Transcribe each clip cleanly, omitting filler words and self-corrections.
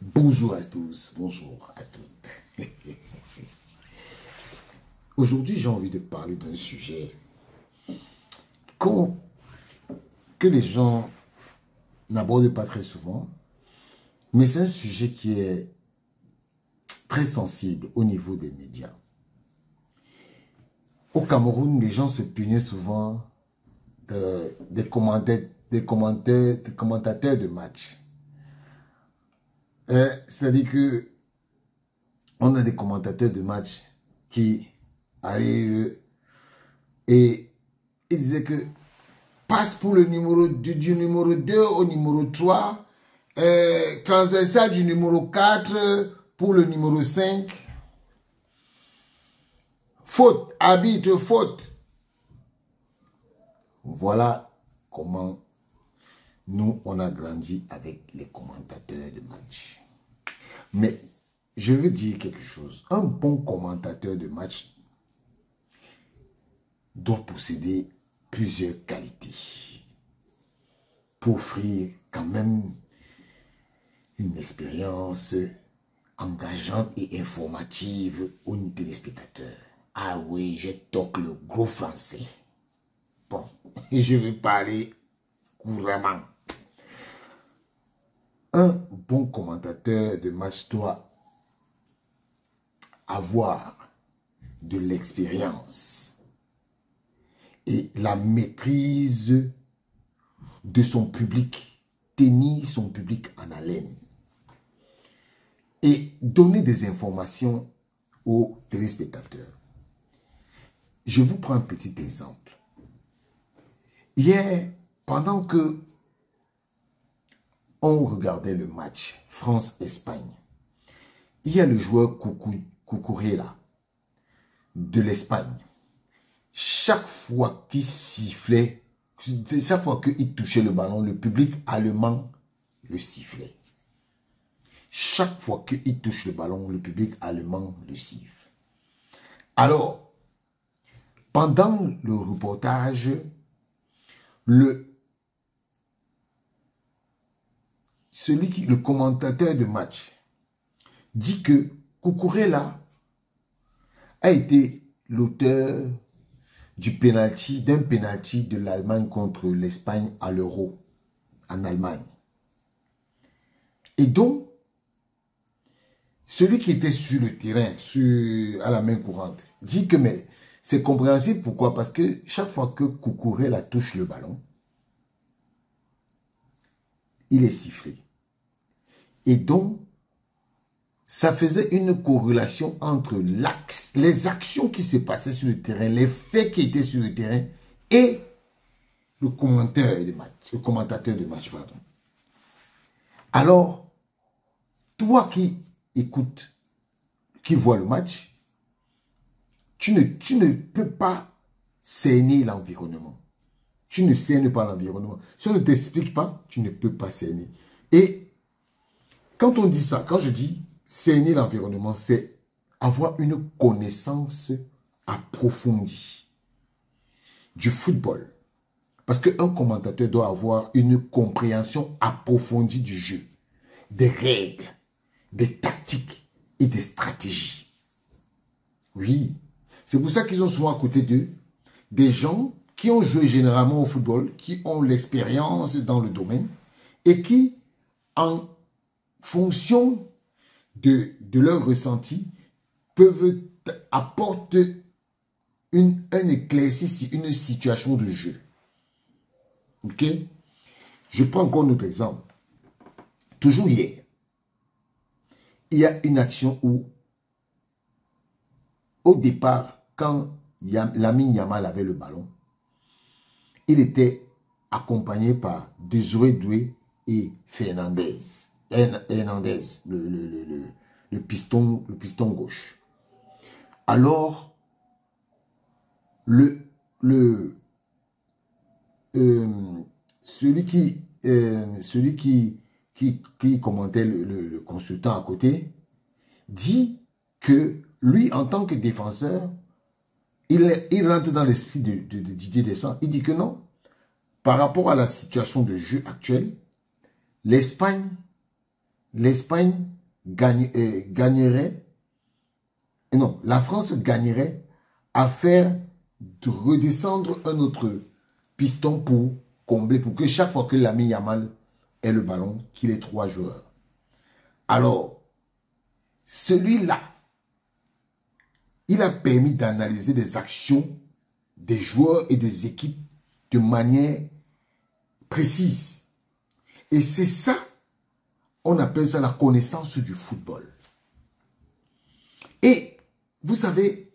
Bonjour à tous, bonjour à toutes. Aujourd'hui, j'ai envie de parler d'un sujet que les gens n'abordent pas très souvent, mais c'est un sujet qui est très sensible au niveau des médias. Au Cameroun, les gens se plaignaient souvent des commentateurs de match. C'est-à-dire que on a des commentateurs de match qui arrivent et ils disaient que passe pour le numéro du numéro 2 au numéro 3, transversal du numéro 4 pour le numéro 5. Faute, arbitre, faute. Voilà comment nous, on a grandi avec les commentateurs de match. Mais je veux dire quelque chose. Un bon commentateur de match doit posséder plusieurs qualités pour offrir quand même une expérience engageante et informative aux téléspectateurs. Ah oui, j'ai toqué le gros français. Bon, je vais parler couramment. Un bon commentateur de match doit avoir de l'expérience et la maîtrise de son public, tenir son public en haleine et donner des informations aux téléspectateurs. Je vous prends un petit exemple. Hier, pendant que on regardait le match France-Espagne, il y a le joueur Cucurella de l'Espagne. Chaque fois qu'il sifflait, chaque fois qu'il touchait le ballon, le public allemand le sifflait. Chaque fois qu'il touche le ballon, le public allemand le siffle. Alors, pendant le reportage, le commentateur de match dit que Cucurella a été l'auteur d'un penalty de l'Allemagne contre l'Espagne à l'Euro en Allemagne. Et donc, celui qui était sur le terrain, à la main courante, dit que mais c'est compréhensible. Pourquoi? Parce que chaque fois que Cucurella touche le ballon, il est sifflé. Et donc, ça faisait une corrélation entre les actions qui se passaient sur le terrain, les faits qui étaient sur le terrain et le commentateur de match. Pardon. Alors, toi qui écoutes, qui vois le match, tu ne peux pas cerner l'environnement. Tu ne cernes pas l'environnement. Si on ne t'explique pas, tu ne peux pas cerner. Et quand on dit ça, quand je dis cerner l'environnement, c'est avoir une connaissance approfondie du football. Parce qu'un commentateur doit avoir une compréhension approfondie du jeu, des règles, des tactiques et des stratégies. Oui, c'est pour ça qu'ils ont souvent à côté d'eux des gens qui ont joué généralement au football, qui ont l'expérience dans le domaine et qui, en fonction de leur ressenti, peuvent apporter un éclaircissement, une situation de jeu. Ok? Je prends encore un autre exemple. Toujours hier, il y a une action où, au départ, quand Lamine Yamal avait le ballon, il était accompagné par Désiré Doué et Hernandez, le piston gauche. Alors, celui qui commentait, le consultant à côté, dit que lui, en tant que défenseur, il rentre dans l'esprit de Didier Deschamps. Il dit que non, par rapport à la situation de jeu actuelle, l'Espagne l'Espagne gagnerait, non, la France gagnerait à faire redescendre un autre piston pour combler, pour que chaque fois que Lamine Yamal ait le ballon, qu'il ait 3 joueurs. Alors, celui-là, il a permis d'analyser des actions des joueurs et des équipes de manière précise. Et c'est ça, on appelle ça la connaissance du football. Et vous savez,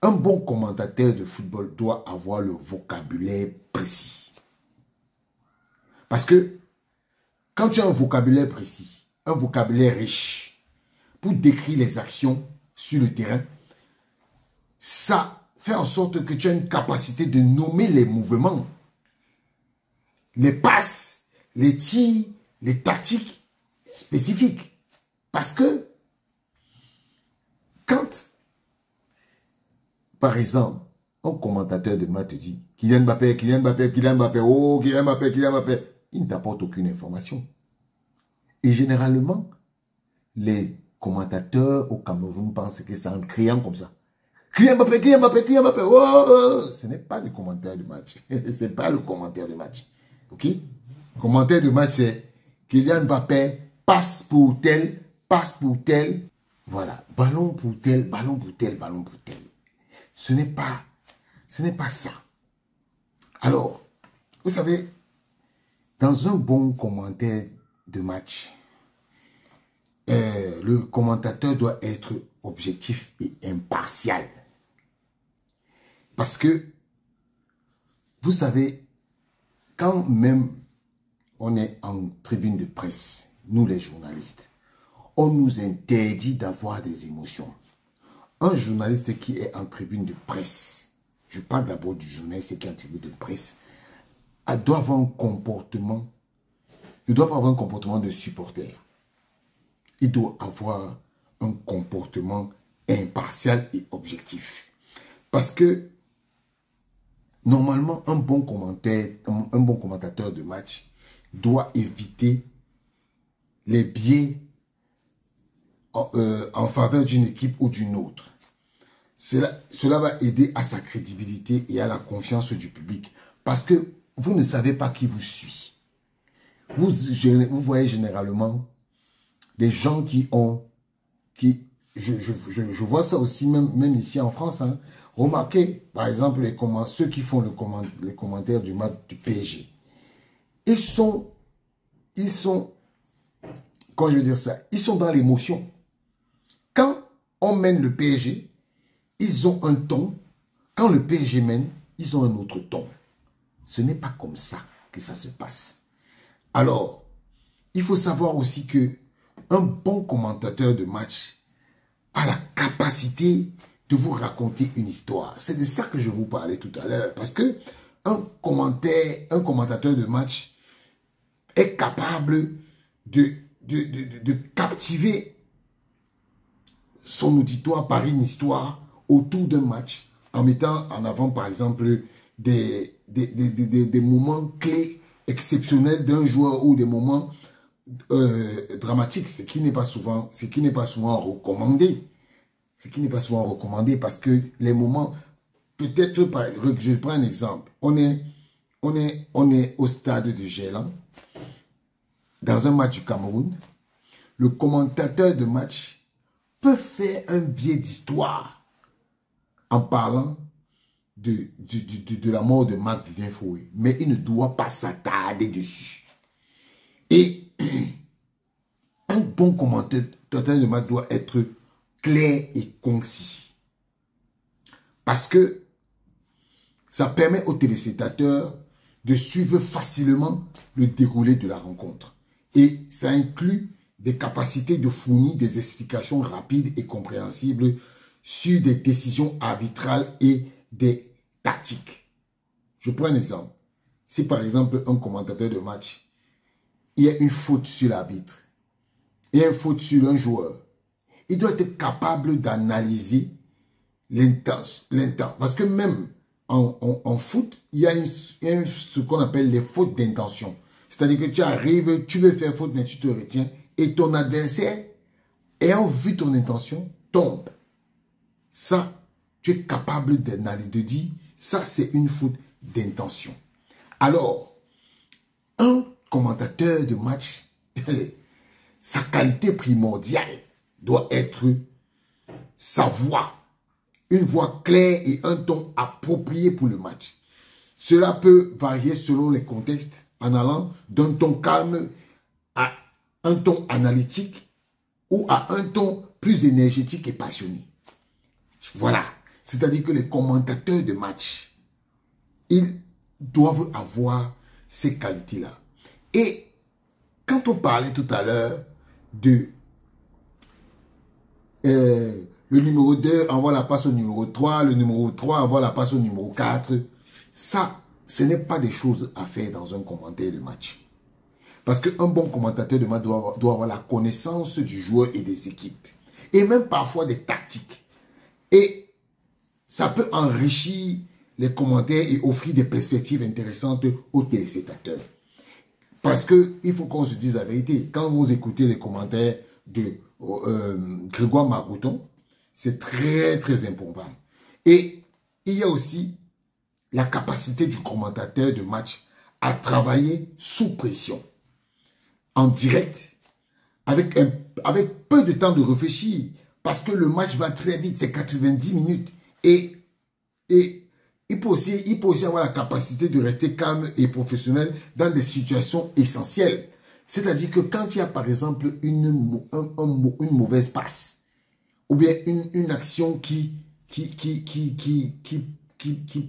un bon commentateur de football doit avoir le vocabulaire précis. Parce que quand tu as un vocabulaire précis, un vocabulaire riche, pour décrire les actions sur le terrain, ça fait en sorte que tu as une capacité de nommer les mouvements, les passes, les tirs, les tactiques spécifiques. Parce que quand, par exemple, un commentateur de match te dit Kylian Mbappé, Kylian Mbappé, Kylian Mbappé, oh, Kylian Mbappé, Kylian Mbappé, il ne t'apporte aucune information. Et généralement, les commentateurs au Cameroun pensent que c'est en criant comme ça. Kylian Mbappé, Kylian Mbappé, Kylian Mbappé, oh, oh. Ce n'est pas le commentaire de match. Ce n'est pas le commentaire de match. Ok? Le commentaire de match, c'est Kylian Mbappé passe pour tel, passe pour tel. Voilà. Ballon pour tel, ballon pour tel, ballon pour tel. Ce n'est pas ça. Alors, vous savez, dans un bon commentaire de match, le commentateur doit être objectif et impartial. Parce que, vous savez, quand même on est en tribune de presse, nous les journalistes, on nous interdit d'avoir des émotions. Un journaliste qui est en tribune de presse, je parle d'abord du journaliste qui est en tribune de presse, doit avoir un comportement, il ne doit pas avoir un comportement de supporter. Il doit avoir un comportement impartial et objectif. Parce que, normalement, un bon commentateur de match doit éviter les biais en faveur d'une équipe ou d'une autre. Cela va aider à sa crédibilité et à la confiance du public. Parce que vous ne savez pas qui vous suit. Vous voyez généralement des gens je vois ça aussi même ici en France. Hein. Remarquez, par exemple, ceux qui font les commentaires du match du PSG. Ils sont, quand je veux dire ça, ils sont dans l'émotion. Quand on mène le PSG, ils ont un ton. Quand le PSG mène, ils ont un autre ton. Ce n'est pas comme ça que ça se passe. Alors, il faut savoir aussi que un bon commentateur de match a la capacité de vous raconter une histoire. C'est de ça que je vous parlais tout à l'heure. Parce que un commentateur de match est capable de captiver son auditoire par une histoire autour d'un match en mettant en avant, par exemple, des moments clés exceptionnels d'un joueur ou des moments dramatiques, ce qui n'est pas souvent recommandé. Ce qui n'est pas souvent recommandé parce que les moments, peut-être, je prends un exemple, on est au stade de Gélan, dans un match du Cameroun, le commentateur de match peut faire un biais d'histoire en parlant de la mort de Marc-Vivien Foé, mais il ne doit pas s'attarder dessus. Et un bon commentateur de match doit être clair et concis. Parce que ça permet aux téléspectateurs de suivre facilement le déroulé de la rencontre. Et ça inclut des capacités de fournir des explications rapides et compréhensibles sur des décisions arbitrales et des tactiques. Je prends un exemple. Si par exemple un commentateur de match, il y a une faute sur l'arbitre, il y a une faute sur un joueur, il doit être capable d'analyser l'intent. Parce que même en foot, il y a ce qu'on appelle les fautes d'intention. C'est-à-dire que tu arrives, tu veux faire faute, mais tu te retiens. et ton adversaire, ayant vu ton intention, tombe. Ça, tu es capable d'analyser, de dire, ça c'est une faute d'intention. Alors, un commentateur de match, sa qualité primordiale doit être sa voix. Une voix claire et un ton approprié pour le match. Cela peut varier selon les contextes en allant d'un ton calme à un ton analytique ou à un ton plus énergétique et passionné. Voilà. C'est-à-dire que les commentateurs de match, ils doivent avoir ces qualités-là. Et quand on parlait tout à l'heure de le numéro 2 envoie la passe au numéro 3, le numéro 3 envoie la passe au numéro 4, ça, ce n'est pas des choses à faire dans un commentaire de match. Parce qu'un bon commentateur de match doit avoir la connaissance du joueur et des équipes. Et même parfois des tactiques. Et ça peut enrichir les commentaires et offrir des perspectives intéressantes aux téléspectateurs. Parce qu'il faut qu'on se dise la vérité. Quand vous écoutez les commentaires de Grégoire Margoton, c'est très très important. Et il y a aussi la capacité du commentateur de match à travailler sous pression, en direct, avec peu de temps de réfléchir, parce que le match va très vite, c'est 90 minutes. Et il peut aussi avoir la capacité de rester calme et professionnel dans des situations essentielles. C'est-à-dire que quand il y a par exemple une mauvaise passe, ou bien une action qui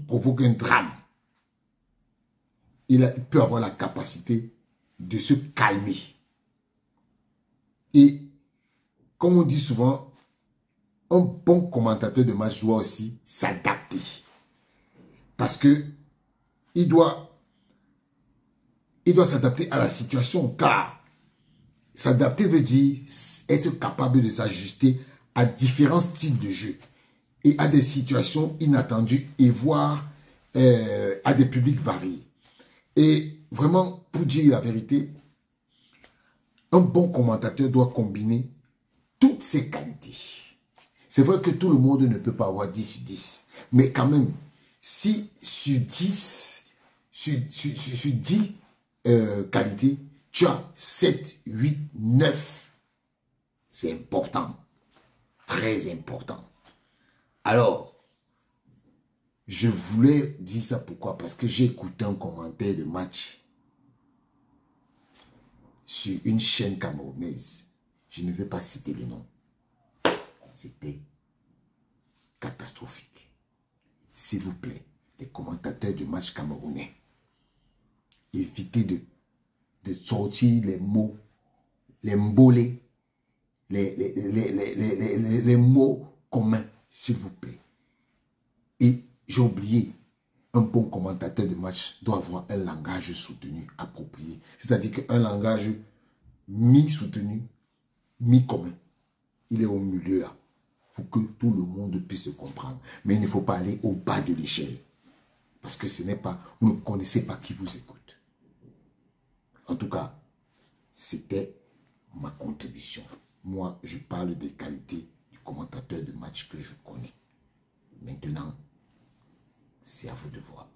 provoque un drame, il peut avoir la capacité de se calmer. Et comme on dit souvent, un bon commentateur de match doit aussi s'adapter. Parce que il doit s'adapter à la situation, car s'adapter veut dire être capable de s'ajuster à différents styles de jeu et à des situations inattendues et voire à des publics variés. Et vraiment, pour dire la vérité, un bon commentateur doit combiner toutes ces qualités. C'est vrai que tout le monde ne peut pas avoir 10 sur 10, mais quand même, si sur 10, sur 10 qualités, tu as 7, 8, 9, c'est important, très important. Alors, je voulais dire ça pourquoi? Parce que j'ai écouté un commentaire de match sur une chaîne camerounaise. Je ne vais pas citer le nom. C'était catastrophique. S'il vous plaît, les commentateurs de match camerounais, évitez de sortir les mots, les mbolés, les mots communs, s'il vous plaît. Et j'ai oublié, un bon commentateur de match doit avoir un langage soutenu, approprié. C'est-à-dire qu'un langage mi-soutenu, mi-commun. Il est au milieu là, pour que tout le monde puisse se comprendre. Mais il ne faut pas aller au bas de l'échelle. Parce que ce n'est pas, vous ne connaissez pas qui vous écoute. En tout cas, c'était ma contribution. Moi, je parle des qualités du commentateur de match que je connais. Maintenant, c'est à vous de voir.